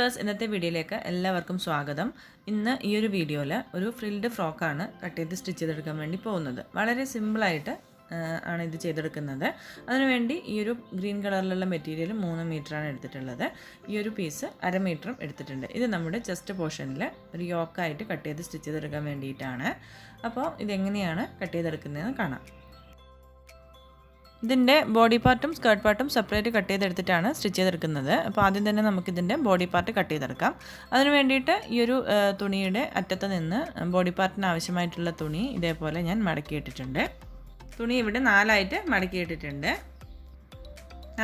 Viewers, ഇന്നത്തെ വീഡിയോയിലേക്ക് എല്ലാവർക്കും സ്വാഗതം. ഇന്ന് ഈ ഒരു വീഡിയോയിൽ ഒരു ഫ്രിൽഡ് ഫ്രോക്കാണ് കട്ട് ചെയ്ത് സ്റ്റിച്ച് ചെയ്തെടുക്കാൻ വേണ്ടി പോകുന്നത്. വളരെ സിമ്പിളായിട്ട് ആണ് ഇത് ചെയ്തെടുക്കുന്നത്. അതിനുവേണ്ടി ഈ ഒരു ഗ്രീൻ കളറിലുള്ള മെറ്റീരിയൽ 3 മീറ്ററാണ് എടുത്തിട്ടുള്ളത്. ഈ ഒരു പീസ് 1/2 മീറ്ററും എടുത്തിട്ടുണ്ട്. ഇത് നമ്മുടെ ചെസ്റ്റ് പോർഷനിൽ ഒരു യോക്കായിട്ട് കട്ട് ചെയ്ത് സ്റ്റിച്ച് ചെയ്തെടുക്കാൻ വേണ്ടിയിട്ടാണ്. അപ്പോൾ ഇതെങ്ങനെയാണ് കട്ട് ചെയ്തെടുക്കുന്നതെന്ന് കാണാം. ഇതിൻ്റെ ബോഡി പാർട്ടും സ്കേർട്ട് പാർട്ടും സെപ്പറേറ്റ് കട്ട് ചെയ്തെടുത്തിട്ടാണ് സ്റ്റിച്ച് ചെയ്തെടുക്കുന്നത്. അപ്പോൾ ആദ്യം തന്നെ നമുക്കിതിൻ്റെ ബോഡി പാർട്ട് കട്ട് ചെയ്തെടുക്കാം. അതിന് വേണ്ടിയിട്ട് ഈ ഒരു തുണിയുടെ അറ്റത്ത് നിന്ന് ബോഡി പാർട്ടിന് ആവശ്യമായിട്ടുള്ള തുണി ഇതേപോലെ ഞാൻ മടക്കിയിട്ടിട്ടുണ്ട്. തുണി ഇവിടെ 4ആയിട്ട് മടക്കിയിട്ടിട്ടുണ്ട്.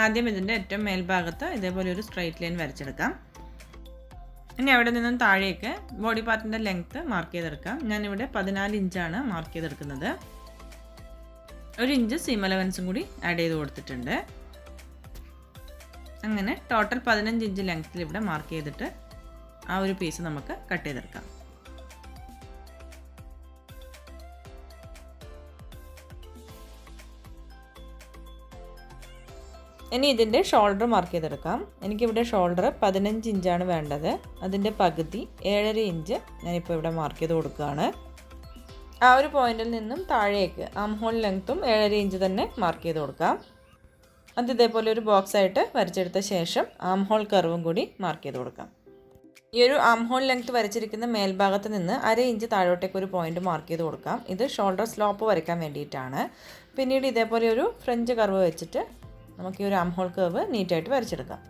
ആദ്യം ഇതിൻ്റെ ഏറ്റവും മേൽഭാഗത്ത് ഇതേപോലെ ഒരു സ്ട്രൈറ്റ് ലൈൻ വരച്ചെടുക്കാം. ഇനി അവിടെ നിന്നും താഴേക്ക് ബോഡി പാർട്ടിൻ്റെ ലെങ്ത്ത് മാർക്ക് ചെയ്തെടുക്കാം. ഞാനിവിടെ 14 ഇഞ്ചാണ് മാർക്ക് ചെയ്തെടുക്കുന്നത്. 1 ഇഞ്ച് സീം അലവൻസും കൂടി ആഡ് ചെയ്ത് കൊടുത്തിട്ടുണ്ട്. അങ്ങനെ ടോട്ടൽ 15 ഇഞ്ച് ലെങ്ത്തിൽ ഇവിടെ മാർക്ക് ചെയ്തിട്ട് ആ ഒരു പീസ് നമുക്ക് കട്ട് ചെയ്തെടുക്കാം. ഇനി ഇതിൻ്റെ ഷോൾഡർ മാർക്ക് ചെയ്തെടുക്കാം. എനിക്കിവിടെ ഷോൾഡർ 15 ഇഞ്ചാണ് വേണ്ടത്. അതിൻ്റെ പകുതി 7.5 ഇഞ്ച് ഞാനിപ്പോൾ ഇവിടെ മാർക്ക് ചെയ്ത് കൊടുക്കുകയാണ്. ആ ഒരു പോയിന്റിൽ നിന്നും താഴേക്ക് ആം ഹോൾ ലെങ്ത്തും 7.5 ഇഞ്ച് തന്നെ മാർക്ക് ചെയ്ത് കൊടുക്കാം. അത് ഇതേപോലെ ഒരു ബോക്സ് ആയിട്ട് വരച്ചെടുത്ത ശേഷം ആം ഹോൾ കർവും കൂടി മാർക്ക് ചെയ്ത് കൊടുക്കാം. ഈ ഒരു ആം ഹോൾ ലെങ്ത്ത് വരച്ചിരിക്കുന്ന മേൽഭാഗത്ത് നിന്ന് 1/2 ഇഞ്ച് താഴോട്ടേക്ക് ഒരു പോയിന്റ് മാർക്ക് ചെയ്ത് കൊടുക്കാം. ഇത് ഷോൾഡർ സ്ലോപ്പ് വരയ്ക്കാൻ വേണ്ടിയിട്ടാണ്. പിന്നീട് ഇതേപോലെ ഒരു ഫ്രഞ്ച് കർവ് വെച്ചിട്ട് നമുക്ക് ഈ ഒരു ആം ഹോൾ കർവ് നീറ്റായിട്ട് വരച്ചെടുക്കാം.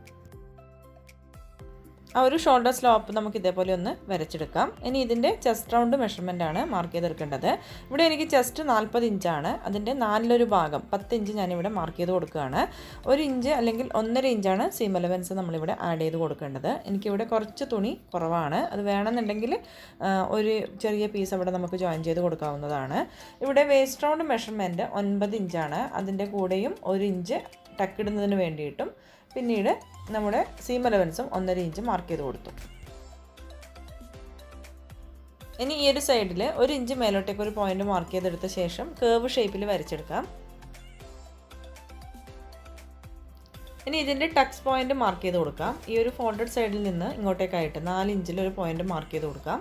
ആ ഒരു ഷോൾഡർ സ്ലോപ്പ് നമുക്ക് ഇതേപോലെ ഒന്ന് വരച്ചെടുക്കാം. ഇനി ഇതിൻ്റെ ചെസ്റ്റ് റൗണ്ട് മെഷർമെൻ്റ് ആണ് മാർക്ക് ചെയ്തെടുക്കേണ്ടത്. ഇവിടെ എനിക്ക് ചെസ്റ്റ് 40 ഇഞ്ചാണ്. അതിൻ്റെ 4/1 ഭാഗം 10 ഇഞ്ച് ഞാനിവിടെ മാർക്ക് ചെയ്ത് കൊടുക്കുകയാണ്. 1 ഇഞ്ച് അല്ലെങ്കിൽ 1.5 ഇഞ്ചാണ് സീം അലവൻസ് നമ്മളിവിടെ ആഡ് ചെയ്ത് കൊടുക്കേണ്ടത്. എനിക്കിവിടെ കുറച്ച് തുണി കുറവാണ്. അത് വേണമെന്നുണ്ടെങ്കിൽ ഒരു ചെറിയ പീസ് അവിടെ നമുക്ക് ജോയിൻ ചെയ്ത് കൊടുക്കാവുന്നതാണ്. ഇവിടെ വേസ്റ്റ് റൗണ്ട് മെഷർമെൻറ്റ് 9 ഇഞ്ചാണ്. അതിൻ്റെ കൂടെയും 1 ഇഞ്ച് ടക്കിടുന്നതിന് വേണ്ടിയിട്ടും പിന്നീട് നമ്മുടെ സീം അലവൻസും 1.5 ഇഞ്ച് മാർക്ക് ചെയ്ത് കൊടുത്തു. ഇനി ഈ ഒരു സൈഡിൽ 1 ഇഞ്ച് മേലോട്ടേക്ക് ഒരു പോയിന്റ് മാർക്ക് ചെയ്തെടുത്ത ശേഷം കേർവ് ഷേപ്പിൽ വരച്ചെടുക്കാം. ഇനി ഇതിൻ്റെ ടക്സ് പോയിന്റ് മാർക്ക് ചെയ്ത് കൊടുക്കാം. ഈ ഒരു ഫോൾഡഡ് സൈഡിൽ നിന്ന് ഇങ്ങോട്ടേക്കായിട്ട് 4 ഇഞ്ചിൽ ഒരു പോയിന്റ് മാർക്ക് ചെയ്ത് കൊടുക്കാം.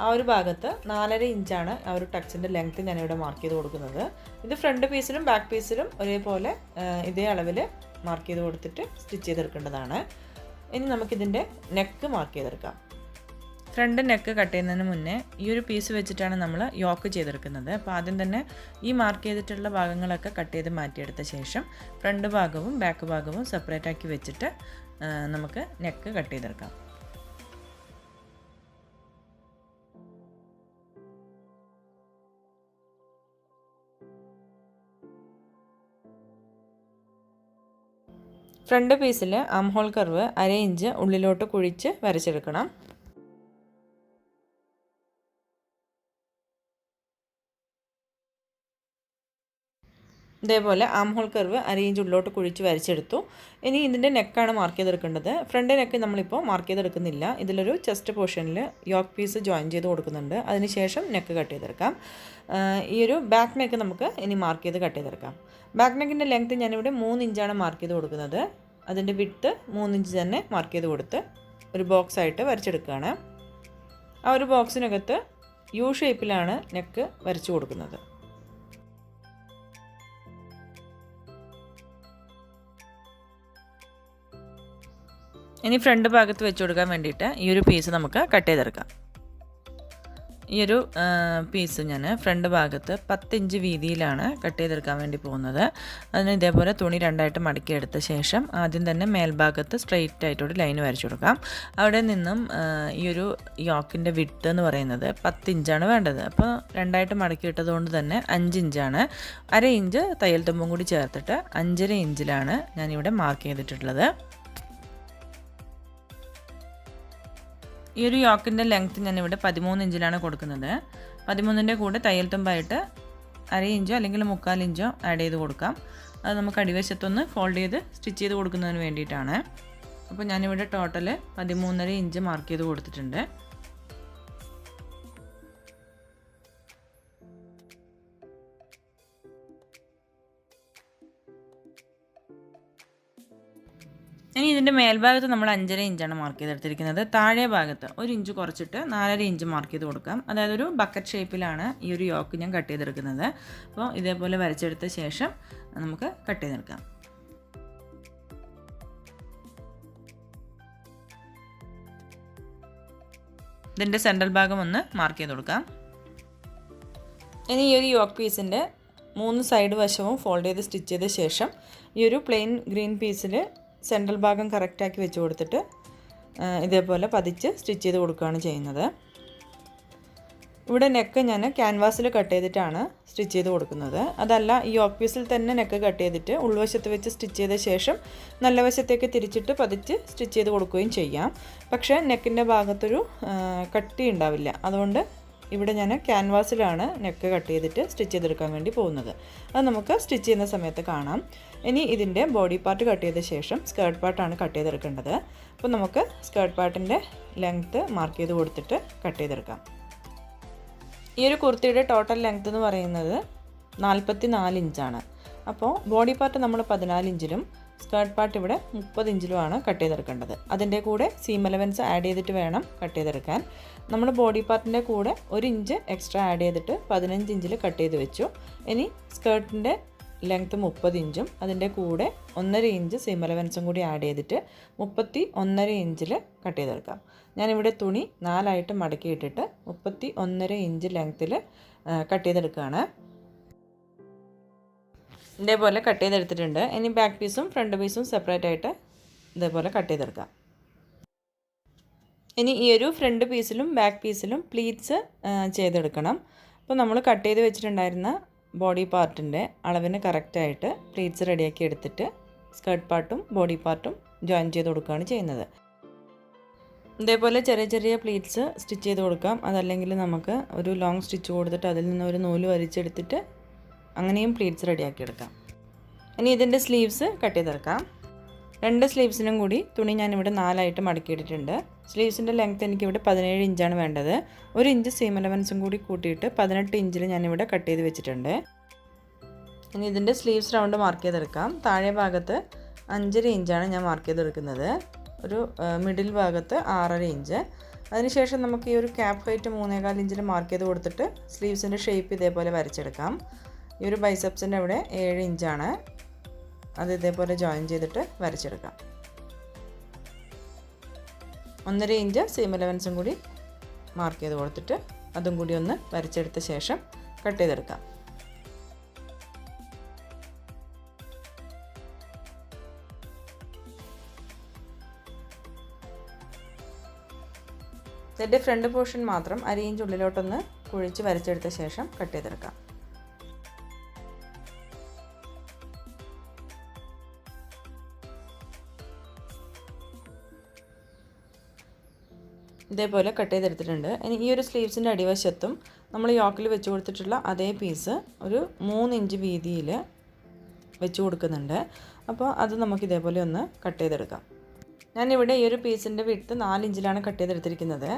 ആ ഒരു ഭാഗത്ത് 4.5 ഇഞ്ചാണ് ആ ഒരു ടക്സിൻ്റെ ലെങ്ത്ത് ഞാനിവിടെ മാർക്ക് ചെയ്ത് കൊടുക്കുന്നത്. ഇത് ഫ്രണ്ട് പീസിലും ബാക്ക് പീസിലും ഒരേപോലെ ഇതേ അളവിൽ മാർക്ക് ചെയ്ത് കൊടുത്തിട്ട് സ്റ്റിച്ച് ചെയ്തെടുക്കേണ്ടതാണ്. ഇനി നമുക്കിതിൻ്റെ നെക്ക് മാർക്ക് ചെയ്തെടുക്കാം. ഫ്രണ്ട് നെക്ക് കട്ട് ചെയ്യുന്നതിന് മുന്നേ ഈ ഒരു പീസ് വെച്ചിട്ടാണ് നമ്മൾ യോക്ക് ചെയ്തെടുക്കുന്നത്. അപ്പോൾ ആദ്യം തന്നെ ഈ മാർക്ക് ചെയ്തിട്ടുള്ള ഭാഗങ്ങളൊക്കെ കട്ട് ചെയ്ത് മാറ്റിയെടുത്ത ശേഷം ഫ്രണ്ട് ഭാഗവും ബാക്ക് ഭാഗവും സെപ്പറേറ്റ് ആക്കി വെച്ചിട്ട് നമുക്ക് നെക്ക് കട്ട് ചെയ്തെടുക്കാം. ഫ്രണ്ട് പീസിൽ ആം ഹോൾ കർവ് 1/2 ഇഞ്ച് ഉള്ളിലോട്ട് കുഴിച്ച് വരച്ചെടുക്കണം. ഇതേപോലെ ആം ഹോൾ കർവ് 1/2 ഇഞ്ച് ഉള്ളിലോട്ട് കുഴിച്ച് വരച്ചെടുത്തു. ഇനി ഇതിൻ്റെ നെക്കാണ് മാർക്ക് ചെയ്തെടുക്കേണ്ടത്. ഫ്രണ്ട് നെക്ക് നമ്മളിപ്പോൾ മാർക്ക് ചെയ്തെടുക്കുന്നില്ല. ഇതിലൊരു ചെസ്റ്റ് പോർഷനിൽ യോക്ക് പീസ് ജോയിൻ ചെയ്ത് കൊടുക്കുന്നുണ്ട്. അതിനുശേഷം നെക്ക് കട്ട് ചെയ്തെടുക്കാം. ഈ ഒരു ബാക്ക് നെക്ക് നമുക്ക് ഇനി മാർക്ക് ചെയ്ത് കട്ട് ചെയ്തെടുക്കാം. ബാക്ക് നെക്കിൻ്റെ ലെങ്ത്ത് ഞാനിവിടെ 3 ഇഞ്ചാണ് മാർക്ക് ചെയ്ത് കൊടുക്കുന്നത്. അതിൻ്റെ വിഡ്ത്ത് 3 ഇഞ്ച് തന്നെ മാർക്ക് ചെയ്ത് കൊടുത്ത് ഒരു ബോക്സ് ആയിട്ട് വരച്ചെടുക്കുകയാണ്. ആ ഒരു ബോക്സിനകത്ത് യു ഷേപ്പിലാണ് നെക്ക് വരച്ചു കൊടുക്കുന്നത്. ഇനി ഫ്രണ്ട് ഭാഗത്ത് വെച്ച് കൊടുക്കാൻ വേണ്ടിയിട്ട് ഈ ഒരു പീസ് നമുക്ക് കട്ട് ചെയ്തെടുക്കാം. ഈ ഒരു പീസ് ഞാൻ ഫ്രണ്ട് ഭാഗത്ത് 10 ഇഞ്ച് വീതിയിലാണ് കട്ട് ചെയ്തെടുക്കാൻ വേണ്ടി പോകുന്നത്. അതിന് ഇതേപോലെ തുണി 2ആയിട്ട് മടക്കിയെടുത്ത ശേഷം ആദ്യം തന്നെ മേൽഭാഗത്ത് സ്ട്രെയിറ്റ് ആയിട്ടൊരു ലൈൻ വരച്ചു കൊടുക്കാം. അവിടെ നിന്നും ഈ ഒരു യോക്കിൻ്റെ വിഡ്ത്ത് എന്ന് പറയുന്നത് 10 ഇഞ്ചാണ് വേണ്ടത്. അപ്പോൾ 2ആയിട്ട് മടക്കിയിട്ടത് കൊണ്ട് തന്നെ 5 ഇഞ്ചാണ്. 1/2 ഇഞ്ച് തയ്യൽ തുമ്പും കൂടി ചേർത്തിട്ട് 5.5 ഇഞ്ചിലാണ് ഞാനിവിടെ മാർക്ക് ചെയ്തിട്ടുള്ളത്. ഈ ഒരു യോക്കിൻ്റെ ലെങ്ത്ത് ഞാനിവിടെ 13 ഇഞ്ചിലാണ് കൊടുക്കുന്നത്. 13ൻ്റെ കൂടെ തയ്യൽ തുമ്പായിട്ട് 1/2 ഇഞ്ചോ അല്ലെങ്കിൽ 3/4 ഇഞ്ചോ ആഡ് ചെയ്ത് കൊടുക്കാം. അത് നമുക്ക് അടിവശത്തൊന്ന് ഫോൾഡ് ചെയ്ത് സ്റ്റിച്ച് ചെയ്ത് കൊടുക്കുന്നതിന് വേണ്ടിയിട്ടാണ്. അപ്പോൾ ഞാനിവിടെ ടോട്ടൽ 13.5 ഇഞ്ച് മാർക്ക് ചെയ്ത് കൊടുത്തിട്ടുണ്ട്. ഇനി ഇതിൻ്റെ മേൽഭാഗത്ത് നമ്മൾ 5.5 ഇഞ്ചാണ് മാർക്ക് ചെയ്തെടുത്തിരിക്കുന്നത്. താഴെ ഭാഗത്ത് 1 ഇഞ്ച് കുറച്ചിട്ട് 4.5 ഇഞ്ച് മാർക്ക് ചെയ്ത് കൊടുക്കാം. അതായത് ഒരു ബക്കറ്റ് ഷേപ്പിലാണ് ഈ ഒരു യോക്ക് ഞാൻ കട്ട് ചെയ്തെടുക്കുന്നത്. അപ്പോൾ ഇതേപോലെ വരച്ചെടുത്ത ശേഷം നമുക്ക് കട്ട് ചെയ്തെടുക്കാം. ഇതിൻ്റെ സെൻട്രൽ ഭാഗം ഒന്ന് മാർക്ക് ചെയ്ത് കൊടുക്കാം. ഇനി ഈ ഒരു യോക്ക് പീസിൻ്റെ 3 സൈഡ് വശവും ഫോൾഡ് ചെയ്ത് സ്റ്റിച്ച് ചെയ്ത ശേഷം ഈ ഒരു പ്ലെയിൻ ഗ്രീൻ പീസിൽ സെൻട്രൽ ഭാഗം കറക്റ്റാക്കി വെച്ച് കൊടുത്തിട്ട് ഇതേപോലെ പതിച്ച് സ്റ്റിച്ച് ചെയ്ത് കൊടുക്കുകയാണ് ചെയ്യുന്നത്. ഇവിടെ നെക്ക് ഞാൻ ക്യാൻവാസിൽ കട്ട് ചെയ്തിട്ടാണ് സ്റ്റിച്ച് ചെയ്ത് കൊടുക്കുന്നത്. അതല്ല ഈ യോക്ക് പീസിൽ തന്നെ നെക്ക് കട്ട് ചെയ്തിട്ട് ഉൾവശത്ത് വെച്ച് സ്റ്റിച്ച് ചെയ്ത ശേഷം നല്ല വശത്തേക്ക് തിരിച്ചിട്ട് പതിച്ച് സ്റ്റിച്ച് ചെയ്ത് കൊടുക്കുകയും ചെയ്യാം. പക്ഷേ നെക്കിൻ്റെ ഭാഗത്തൊരു കട്ടി ഉണ്ടാവില്ല. അതുകൊണ്ട് ഇവിടെ ഞാൻ ക്യാൻവാസിലാണ് നെക്ക് കട്ട് ചെയ്തിട്ട് സ്റ്റിച്ച് ചെയ്തെടുക്കാൻ വേണ്ടി പോകുന്നത്. അത് നമുക്ക് സ്റ്റിച്ച് ചെയ്യുന്ന സമയത്ത് കാണാം. ഇനി ഇതിൻ്റെ ബോഡി പാർട്ട് കട്ട് ചെയ്ത ശേഷം സ്കേർട്ട് പാർട്ടാണ് കട്ട് ചെയ്തെടുക്കേണ്ടത്. അപ്പോൾ നമുക്ക് സ്കേർട്ട് പാർട്ടിൻ്റെ ലെങ്ത്ത് മാർക്ക് ചെയ്ത് കൊടുത്തിട്ട് കട്ട് ചെയ്തെടുക്കാം. ഈ ഒരു കുർത്തിയുടെ ടോട്ടൽ ലെങ്ത്ത് എന്ന് പറയുന്നത് 44 ഇഞ്ചാണ്. അപ്പോൾ ബോഡി പാർട്ട് നമ്മൾ 14 ഇഞ്ചിലും സ്കേർട്ട് പാർട്ട് ഇവിടെ 30 ഇഞ്ചിലുമാണ് കട്ട് ചെയ്തെടുക്കേണ്ടത്. അതിൻ്റെ കൂടെ സീം അലവൻസ് ആഡ് ചെയ്തിട്ട് വേണം കട്ട് ചെയ്തെടുക്കാൻ. നമ്മൾ ബോഡി പാർട്ടിൻ്റെ കൂടെ 1 ഇഞ്ച് എക്സ്ട്രാ ആഡ് ചെയ്തിട്ട് 15 ഇഞ്ചിൽ കട്ട് ചെയ്ത് വെച്ചു. ഇനി സ്കേർട്ടിൻ്റെ ലെങ്ത്ത് 30 ഇഞ്ചും അതിൻ്റെ കൂടെ 1.5 ഇഞ്ച് സീം അലവൻസും കൂടി ആഡ് ചെയ്തിട്ട് 31.5 ഇഞ്ചിൽ കട്ട് ചെയ്തെടുക്കാം. ഞാനിവിടെ തുണി 4ആയിട്ട് മടക്കിയിട്ടിട്ട് 31.5 ഇഞ്ച് ലെങ്ത്തിൽ കട്ട് ചെയ്തെടുക്കുകയാണ്. ഇതേപോലെ കട്ട് ചെയ്തെടുത്തിട്ടുണ്ട്. ഇനി ബാക്ക് പീസും ഫ്രണ്ട് പീസും സെപ്പറേറ്റ് ആയിട്ട് ഇതേപോലെ കട്ട് ചെയ്തെടുക്കാം. ഇനി ഈ ഒരു ഫ്രണ്ട് പീസിലും ബാക്ക് പീസിലും പ്ലീറ്റ്സ് ചെയ്തെടുക്കണം. അപ്പോൾ നമ്മൾ കട്ട് ചെയ്ത് വെച്ചിട്ടുണ്ടായിരുന്ന ബോഡി പാർട്ടിൻ്റെ അളവിന് കറക്റ്റായിട്ട് പ്ലീറ്റ്സ് റെഡിയാക്കി എടുത്തിട്ട് സ്കേർട്ട് പാർട്ടും ബോഡി പാർട്ടും ജോയിൻ ചെയ്ത് കൊടുക്കുകയാണ് ചെയ്യുന്നത്. ഇതേപോലെ ചെറിയ ചെറിയ പ്ലീറ്റ്സ് സ്റ്റിച്ച് ചെയ്ത് കൊടുക്കാം. അതല്ലെങ്കിൽ നമുക്ക് ഒരു ലോങ് സ്റ്റിച്ച് കൊടുത്തിട്ട് അതിൽ നിന്ന് ഒരു നൂല് വലിച്ചെടുത്തിട്ട് അങ്ങനെയും പ്ലീറ്റ്സ് റെഡിയാക്കി എടുക്കാം. ഇനി ഇതിൻ്റെ സ്ലീവ്സ് കട്ട് ചെയ്തെടുക്കാം. 2 സ്ലീവ്സിനും കൂടി തുണി ഞാനിവിടെ 4ആയിട്ട് മടക്കിയിട്ടിട്ടുണ്ട്. സ്ലീവ്സിൻ്റെ ലെങ്ത്ത് എനിക്കിവിടെ 17 ഇഞ്ചാണ് വേണ്ടത്. 1 ഇഞ്ച് സീം അലവൻസും കൂടി കൂട്ടിയിട്ട് 18 ഇഞ്ചിൽ ഞാനിവിടെ കട്ട് ചെയ്ത് വെച്ചിട്ടുണ്ട്. ഇനി ഇതിൻ്റെ സ്ലീവ്സ് റൗണ്ട് മാർക്ക് ചെയ്തെടുക്കാം. താഴെ ഭാഗത്ത് 5.5 ഇഞ്ചാണ് ഞാൻ മാർക്ക് ചെയ്തെടുക്കുന്നത്. ഒരു മിഡിൽ ഭാഗത്ത് 6.5 ഇഞ്ച്. അതിനുശേഷം നമുക്ക് ഈ ഒരു ക്യാപ്പ് ഹൈറ്റ് 3.25 ഇഞ്ചിൽ മാർക്ക് ചെയ്ത് കൊടുത്തിട്ട് സ്ലീവ്സിൻ്റെ ഷേപ്പ് ഇതേപോലെ വരച്ചെടുക്കാം. ഈ ഒരു ബൈസെപ്സിൻ്റെ അവിടെ 7 ഇഞ്ചാണ്. അത് ഇതേപോലെ ജോയിൻ ചെയ്തിട്ട് വരച്ചെടുക്കാം. 1.5 ഇഞ്ച് സീം അലവൻസും കൂടി മാർക്ക് ചെയ്ത് കൊടുത്തിട്ട് അതും കൂടി ഒന്ന് വരച്ചെടുത്ത ശേഷം കട്ട് ചെയ്തെടുക്കാം. ഇതിൻ്റെ ഫ്രണ്ട് പോർഷൻ മാത്രം 1/2 ഇഞ്ച് ഉള്ളിലോട്ടൊന്ന് കുഴിച്ച് വരച്ചെടുത്ത ശേഷം കട്ട് ചെയ്തെടുക്കാം. ഇതേപോലെ കട്ട് ചെയ്തെടുത്തിട്ടുണ്ട്. ഇനി ഈ ഒരു സ്ലീവ്സിൻ്റെ അടിവശത്തും നമ്മൾ യോക്കിൽ വെച്ച് കൊടുത്തിട്ടുള്ള അതേ പീസ് ഒരു 3 ഇഞ്ച് വീതിയിൽ വെച്ച് കൊടുക്കുന്നുണ്ട്. അപ്പോൾ അത് നമുക്ക് ഇതേപോലെ ഒന്ന് കട്ട് ചെയ്തെടുക്കാം. ഞാനിവിടെ ഈ ഒരു പീസിൻ്റെ വിഡ്ത്ത് 4 ഇഞ്ചിലാണ് കട്ട് ചെയ്തെടുത്തിരിക്കുന്നത്.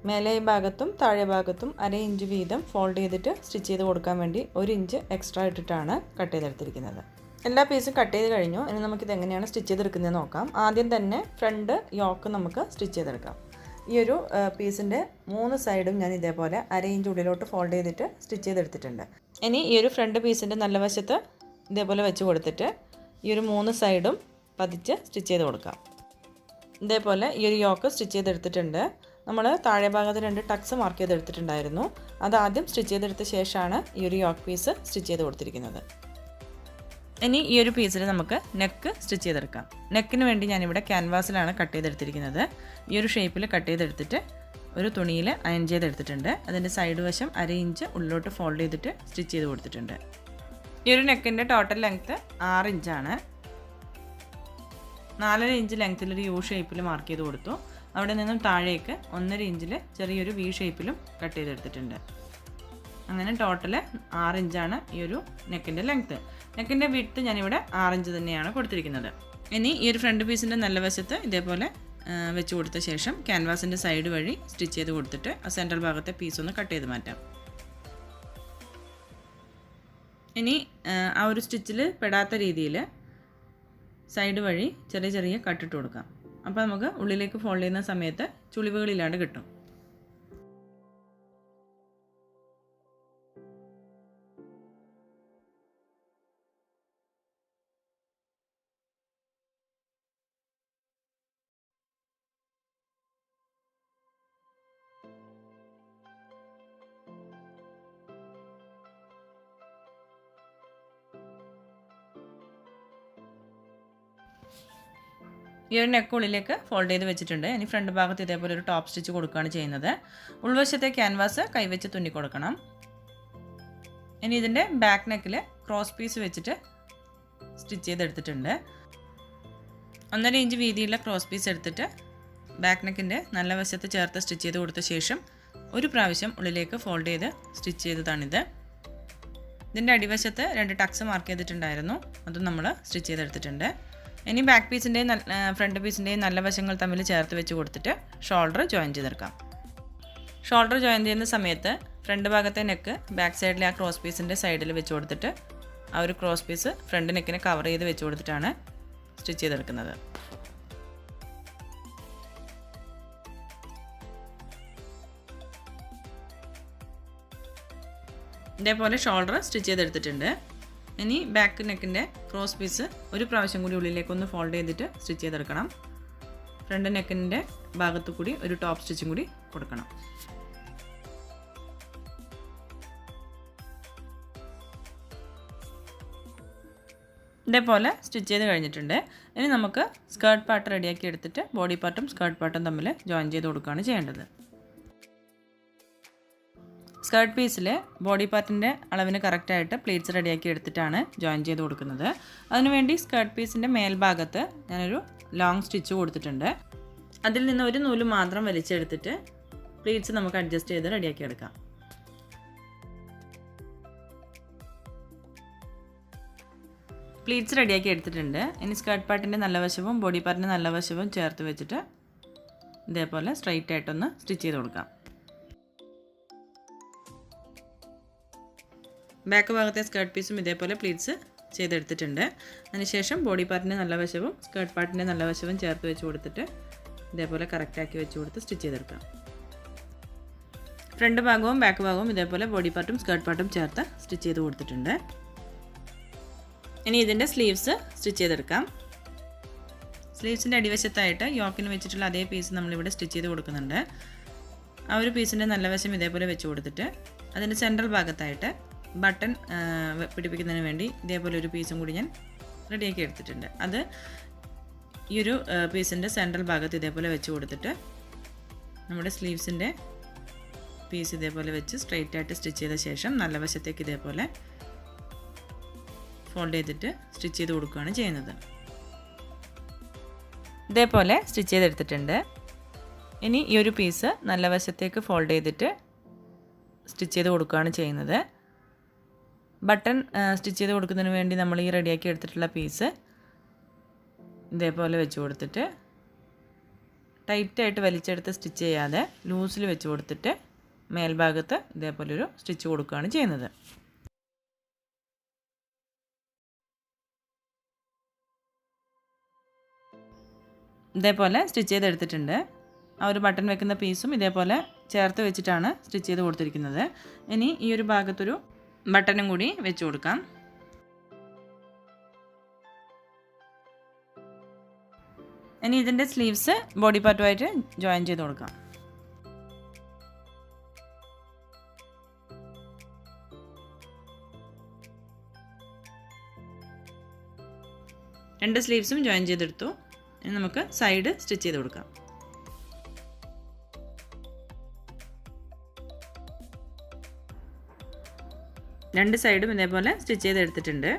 മേലെ ഭാഗത്തും താഴെ ഭാഗത്തും 1/2 ഇഞ്ച് വീതം ഫോൾഡ് ചെയ്തിട്ട് സ്റ്റിച്ച് ചെയ്ത് കൊടുക്കാൻ വേണ്ടി 1 ഇഞ്ച് എക്സ്ട്രാ ഇട്ടിട്ടാണ് കട്ട് ചെയ്തെടുത്തിരിക്കുന്നത്. എല്ലാ പീസും കട്ട് ചെയ്ത് കഴിഞ്ഞു. ഇനി നമുക്കിത് എങ്ങനെയാണ് സ്റ്റിച്ച് ചെയ്തെടുക്കുന്നത് നോക്കാം. ആദ്യം തന്നെ ഫ്രണ്ട് യോക്ക് നമുക്ക് സ്റ്റിച്ച് ചെയ്തെടുക്കാം. ഈ ഒരു പീസിൻ്റെ 3 സൈഡും ഞാൻ ഇതേപോലെ 1/2 ഇഞ്ച് ഉള്ളിലോട്ട് ഫോൾഡ് ചെയ്തിട്ട് സ്റ്റിച്ച് ചെയ്തെടുത്തിട്ടുണ്ട്. ഇനി ഈ ഒരു ഫ്രണ്ട് പീസിൻ്റെ നല്ല വശത്ത് ഇതേപോലെ വെച്ച് കൊടുത്തിട്ട് ഈ ഒരു 3 സൈഡും പതിച്ച് സ്റ്റിച്ച് ചെയ്ത് കൊടുക്കാം. ഇതേപോലെ ഈ ഒരു യോക്ക് സ്റ്റിച്ച് ചെയ്തെടുത്തിട്ടുണ്ട്. നമ്മൾ താഴെ ഭാഗത്ത് 2 ടക്സ് മാർക്ക് ചെയ്തെടുത്തിട്ടുണ്ടായിരുന്നു. അത് ആദ്യം സ്റ്റിച്ച് ചെയ്തെടുത്ത ശേഷമാണ് ഈ ഒരു യോക്ക് പീസ് സ്റ്റിച്ച് ചെയ്ത് കൊടുത്തിരിക്കുന്നത്. ഇനി ഈ ഒരു പീസിൽ നമുക്ക് നെക്ക് സ്റ്റിച്ച് ചെയ്തെടുക്കാം. നെക്കിന് വേണ്ടി ഞാനിവിടെ ക്യാൻവാസിലാണ് കട്ട് ചെയ്തെടുത്തിരിക്കുന്നത്. ഈ ഒരു ഷേപ്പിൽ കട്ട് ചെയ്തെടുത്തിട്ട് ഒരു തുണിയിൽ അയൺ ചെയ്തെടുത്തിട്ടുണ്ട്. അതിൻ്റെ സൈഡ് വശം 1/2 ഇഞ്ച് ഉള്ളിലോട്ട് ഫോൾഡ് ചെയ്തിട്ട് സ്റ്റിച്ച് ചെയ്ത് കൊടുത്തിട്ടുണ്ട്. ഈ ഒരു നെക്കിൻ്റെ ടോട്ടൽ ലെങ്ത്ത് 6 ഇഞ്ചാണ്. 4.5 ഇഞ്ച് ലെങ്ത്തിലൊരു യു ഷേപ്പിൽ മാർക്ക് ചെയ്ത് കൊടുത്തു. അവിടെ നിന്നും താഴേക്ക് 1.5 ഇഞ്ചിൽ ചെറിയൊരു വി ഷേപ്പിലും കട്ട് ചെയ്തെടുത്തിട്ടുണ്ട്. അങ്ങനെ ടോട്ടൽ 6 ഇഞ്ചാണ് ഈ ഒരു നെക്കിൻ്റെ ലെങ്ത്ത്. നെക്കിൻ്റെ വിഡ്ത്ത് ഞാനിവിടെ 6 ഇഞ്ച് തന്നെയാണ് കൊടുത്തിരിക്കുന്നത്. ഇനി ഈ ഒരു ഫ്രണ്ട് പീസിൻ്റെ നല്ല വശത്ത് ഇതേപോലെ വെച്ച് കൊടുത്ത ശേഷം ക്യാൻവാസിൻ്റെ സൈഡ് വഴി സ്റ്റിച്ച് ചെയ്ത് കൊടുത്തിട്ട് ആ സെൻട്രൽ ഭാഗത്തെ പീസൊന്ന് കട്ട് ചെയ്ത് മാറ്റാം. ഇനി ആ ഒരു സ്റ്റിച്ചിൽ പെടാത്ത രീതിയിൽ സൈഡ് വഴി ചെറിയ ചെറിയ കട്ടിട്ട് കൊടുക്കാം. അപ്പോൾ നമുക്ക് ഉള്ളിലേക്ക് ഫോൾഡ് ചെയ്യുന്ന സമയത്ത് ചുളിവുകളില്ലാണ്ട് കിട്ടും. ഈ ഒരു നെക്ക് ഉള്ളിലേക്ക് ഫോൾഡ് ചെയ്ത് വെച്ചിട്ടുണ്ട്. ഇനി ഫ്രണ്ട് ഭാഗത്ത് ഇതേപോലെ ഒരു ടോപ്പ് സ്റ്റിച്ച് കൊടുക്കുകയാണ് ചെയ്യുന്നത്. ഉൾവശത്തെ ക്യാൻവാസ് കൈവച്ച് തുന്നി കൊടുക്കണം. ഇനി ഇതിൻ്റെ ബാക്ക് നെക്കിൽ ക്രോസ് പീസ് വെച്ചിട്ട് സ്റ്റിച്ച് ചെയ്തെടുത്തിട്ടുണ്ട്. 1.5 ഇഞ്ച് വീതിയുള്ള ക്രോസ് പീസ് എടുത്തിട്ട് ബാക്ക് നെക്കിൻ്റെ നല്ല വശത്ത് ചേർത്ത് സ്റ്റിച്ച് ചെയ്ത് കൊടുത്ത ശേഷം ഒരു പ്രാവശ്യം ഉള്ളിലേക്ക് ഫോൾഡ് ചെയ്ത് സ്റ്റിച്ച് ചെയ്തതാണിത്. ഇതിൻ്റെ അടിവശത്ത് 2 ടക്സ് മാർക്ക് ചെയ്തിട്ടുണ്ടായിരുന്നു, അതും നമ്മൾ സ്റ്റിച്ച് ചെയ്തെടുത്തിട്ടുണ്ട്. ഇനി ബാക്ക് പീസിൻ്റെയും ഫ്രണ്ട് പീസിൻ്റെയും നല്ല വശങ്ങൾ തമ്മിൽ ചേർത്ത് വെച്ച് കൊടുത്തിട്ട് ഷോൾഡർ ജോയിൻ ചെയ്തെടുക്കാം. ഷോൾഡർ ജോയിൻ ചെയ്യുന്ന സമയത്ത് ഫ്രണ്ട് ഭാഗത്തെ നെക്ക് ബാക്ക് സൈഡിലെ ആ ക്രോസ് പീസിൻ്റെ സൈഡിൽ വെച്ച് കൊടുത്തിട്ട് ആ ഒരു ക്രോസ് പീസ് ഫ്രണ്ട് നെക്കിനെ കവർ ചെയ്ത് വെച്ച് കൊടുത്തിട്ടാണ് സ്റ്റിച്ച് ചെയ്തെടുക്കുന്നത്. ഇതേപോലെ ഷോൾഡർ സ്റ്റിച്ച് ചെയ്തെടുത്തിട്ടുണ്ട്. ഇനി ബാക്ക് നെക്കിൻ്റെ ക്രോസ് പീസ് ഒരു പ്രാവശ്യം കൂടി ഉള്ളിലേക്കൊന്ന് ഫോൾഡ് ചെയ്തിട്ട് സ്റ്റിച്ച് ചെയ്തെടുക്കണം. ഫ്രണ്ട് നെക്കിൻ്റെ ഭാഗത്തു കൂടി ഒരു ടോപ്പ് സ്റ്റിച്ചും കൂടി കൊടുക്കണം. ഇതേപോലെ സ്റ്റിച്ച് ചെയ്ത് കഴിഞ്ഞിട്ടുണ്ട്. ഇനി നമുക്ക് സ്കേർട്ട് പാർട്ട് റെഡിയാക്കി എടുത്തിട്ട് ബോഡി പാർട്ടും സ്കേർട്ട് പാർട്ടും തമ്മിൽ ജോയിൻ ചെയ്ത് കൊടുക്കുകയാണ് ചെയ്യേണ്ടത്. സ്കേർട്ട് പീസിൽ ബോഡി പാർട്ടിൻ്റെ അളവിന് കറക്റ്റായിട്ട് പ്ലീറ്റ്സ് റെഡിയാക്കി എടുത്തിട്ടാണ് ജോയിൻ ചെയ്ത് കൊടുക്കുന്നത്. അതിനുവേണ്ടി സ്കേർട്ട് പീസിൻ്റെ മേൽഭാഗത്ത് ഞാനൊരു ലോങ് സ്റ്റിച്ച് കൊടുത്തിട്ടുണ്ട്. അതിൽ നിന്ന് ഒരു നൂല് മാത്രം വലിച്ചെടുത്തിട്ട് പ്ലീറ്റ്സ് നമുക്ക് അഡ്ജസ്റ്റ് ചെയ്ത് റെഡിയാക്കി എടുക്കാം. പ്ലീറ്റ്സ് റെഡിയാക്കി എടുത്തിട്ടുണ്ട്. ഇനി സ്കേർട്ട് പാർട്ടിൻ്റെ നല്ല വശവും ബോഡി പാർട്ടിൻ്റെ നല്ല വശവും ചേർത്ത് വെച്ചിട്ട് ഇതേപോലെ സ്ട്രൈറ്റ് ആയിട്ടൊന്ന് സ്റ്റിച്ച് ചെയ്ത് കൊടുക്കാം. ബാക്ക് ഭാഗത്തെ സ്കേർട്ട് പീസും ഇതേപോലെ പ്ലീറ്റ്സ് ചെയ്തെടുത്തിട്ടുണ്ട്. അതിനുശേഷം ബോഡി പാർട്ടിൻ്റെ നല്ല വശവും സ്കേർട്ട് പാർട്ടിൻ്റെ നല്ല വശവും ചേർത്ത് വെച്ച് കൊടുത്തിട്ട് ഇതേപോലെ കറക്റ്റാക്കി വെച്ച് കൊടുത്ത് സ്റ്റിച്ച് ചെയ്തെടുക്കാം. ഫ്രണ്ട് ഭാഗവും ബാക്ക് ഭാഗവും ഇതേപോലെ ബോഡി പാർട്ടും സ്കേർട്ട് പാർട്ടും ചേർത്ത് സ്റ്റിച്ച് ചെയ്ത് കൊടുത്തിട്ടുണ്ട്. ഇനി ഇതിൻ്റെ സ്ലീവ്സ് സ്റ്റിച്ച് ചെയ്തെടുക്കാം. സ്ലീവ്സിൻ്റെ അടിവശത്തായിട്ട് യോക്കിന് വെച്ചിട്ടുള്ള അതേ പീസ് നമ്മളിവിടെ സ്റ്റിച്ച് ചെയ്ത് കൊടുക്കുന്നുണ്ട്. ആ ഒരു പീസിൻ്റെ നല്ല വശം ഇതേപോലെ വെച്ച് കൊടുത്തിട്ട് അതിൻ്റെ സെൻട്രൽ ഭാഗത്തായിട്ട് ബട്ടൺ പിടിപ്പിക്കുന്നതിന് വേണ്ടി ഇതേപോലെ ഒരു പീസും കൂടി ഞാൻ റെഡിയാക്കി എടുത്തിട്ടുണ്ട്. അത് ഈ ഒരു പീസിൻ്റെ സെൻട്രൽ ഭാഗത്ത് ഇതേപോലെ വെച്ച് കൊടുത്തിട്ട് നമ്മുടെ സ്ലീവ്സിൻ്റെ പീസ് ഇതേപോലെ വെച്ച് സ്ട്രെയിറ്റ് ആയിട്ട് സ്റ്റിച്ച് ചെയ്ത ശേഷം നല്ല വശത്തേക്ക് ഇതേപോലെ ഫോൾഡ് ചെയ്തിട്ട് സ്റ്റിച്ച് ചെയ്ത് കൊടുക്കുകയാണ് ചെയ്യുന്നത്. ഇതേപോലെ സ്റ്റിച്ച് ചെയ്തെടുത്തിട്ടുണ്ട്. ഇനി ഈ ഒരു പീസ് നല്ല വശത്തേക്ക് ഫോൾഡ് ചെയ്തിട്ട് സ്റ്റിച്ച് ചെയ്ത് കൊടുക്കുകയാണ് ചെയ്യുന്നത്. ബട്ടൺ സ്റ്റിച്ച് ചെയ്ത് കൊടുക്കുന്നതിന് വേണ്ടി നമ്മൾ ഈ റെഡിയാക്കി എടുത്തിട്ടുള്ള പീസ് ഇതേപോലെ വെച്ച് കൊടുത്തിട്ട് ടൈറ്റായിട്ട് വലിച്ചെടുത്ത് സ്റ്റിച്ച് ചെയ്യാതെ ലൂസിൽ വെച്ച് കൊടുത്തിട്ട് മേൽഭാഗത്ത് ഇതേപോലെ ഒരു സ്റ്റിച്ച് കൊടുക്കുകയാണ് ചെയ്യുന്നത്. ഇതേപോലെ സ്റ്റിച്ച് ചെയ്തെടുത്തിട്ടുണ്ട്. ആ ഒരു ബട്ടൺ വെക്കുന്ന പീസും ഇതേപോലെ ചേർത്ത് വെച്ചിട്ടാണ് സ്റ്റിച്ച് ചെയ്ത് കൊടുത്തിരിക്കുന്നത്. ഇനി ഈ ഒരു ഭാഗത്തൊരു ബട്ടണും കൂടി വെച്ച് കൊടുക്കാം. ഇനി ഇതിൻ്റെ സ്ലീവ്സ് ബോഡി പാർട്ടുമായിട്ട് ജോയിൻ ചെയ്ത് കൊടുക്കാം. രണ്ട് സ്ലീവ്സും ജോയിൻ ചെയ്തെടുത്തു. ഇനി നമുക്ക് സൈഡ് സ്റ്റിച്ച് ചെയ്ത് കൊടുക്കാം. രണ്ട് സൈഡും ഇതേപോലെ സ്റ്റിച്ച് ചെയ്തെടുത്തിട്ടുണ്ട്.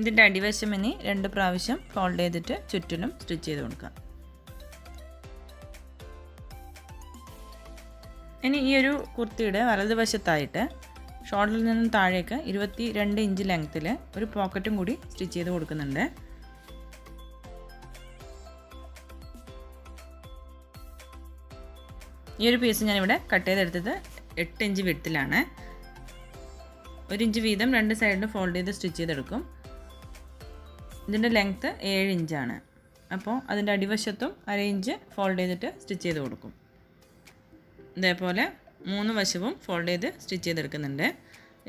ഇതിൻ്റെ അടിവശം ഇനി 2 പ്രാവശ്യം ഫോൾഡ് ചെയ്തിട്ട് ചുറ്റിനും സ്റ്റിച്ച് ചെയ്ത് കൊടുക്കാം. ഇനി ഈ ഒരു കുർത്തിയുടെ വലതുവശത്തായിട്ട് ഷോൾഡറിൽ നിന്നും താഴേക്ക് 22 ഇഞ്ച് ലെങ്ത്തിൽ ഒരു പോക്കറ്റും കൂടി സ്റ്റിച്ച് ചെയ്ത് കൊടുക്കുന്നുണ്ട്. ഈ ഒരു പീസ് ഞാനിവിടെ കട്ട് ചെയ്തെടുത്തത് 8 ഇഞ്ച് വിഡ്ത്തിലാണ്. 1 ഇഞ്ച് വീതം 2 സൈഡിലും ഫോൾഡ് ചെയ്ത് സ്റ്റിച്ച് ചെയ്തെടുക്കും. ഇതിൻ്റെ ലെങ്ത്ത് 7 ഇഞ്ചാണ്. അപ്പോൾ അതിൻ്റെ അടിവശത്തും 1/2 ഇഞ്ച് ഫോൾഡ് ചെയ്തിട്ട് സ്റ്റിച്ച് ചെയ്ത് കൊടുക്കും. ഇതേപോലെ 3 വശവും ഫോൾഡ് ചെയ്ത് സ്റ്റിച്ച് ചെയ്തെടുക്കുന്നുണ്ട്.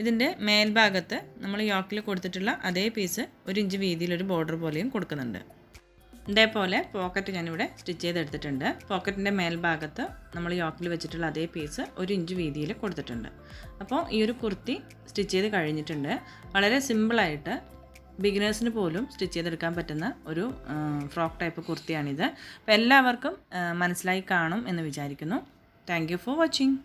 ഇതിൻ്റെ മേൽഭാഗത്ത് നമ്മൾ യോക്കിൽ കൊടുത്തിട്ടുള്ള അതേ പീസ് 1 ഇഞ്ച് വീതിയിലൊരു ബോർഡർ പോലെയും കൊടുക്കുന്നുണ്ട്. ഇതേപോലെ പോക്കറ്റ് ഞാനിവിടെ സ്റ്റിച്ച് ചെയ്തെടുത്തിട്ടുണ്ട്. പോക്കറ്റിൻ്റെ മേൽഭാഗത്ത് നമ്മൾ യോക്കിൽ വെച്ചിട്ടുള്ള അതേ പീസ് 1 ഇഞ്ച് വീതിയിൽ കൊടുത്തിട്ടുണ്ട്. അപ്പോൾ ഈ ഒരു കുർത്തി സ്റ്റിച്ച് ചെയ്ത് കഴിഞ്ഞിട്ടുണ്ട്. വളരെ സിമ്പിളായിട്ട് ബിഗിനേഴ്സിന് പോലും സ്റ്റിച്ച് ചെയ്തെടുക്കാൻ പറ്റുന്ന ഒരു ഫ്രോക്ക് ടൈപ്പ് കുർത്തിയാണിത്. അപ്പോൾ എല്ലാവർക്കും മനസ്സിലായി കാണും എന്ന് വിചാരിക്കുന്നു. Thank you for watching.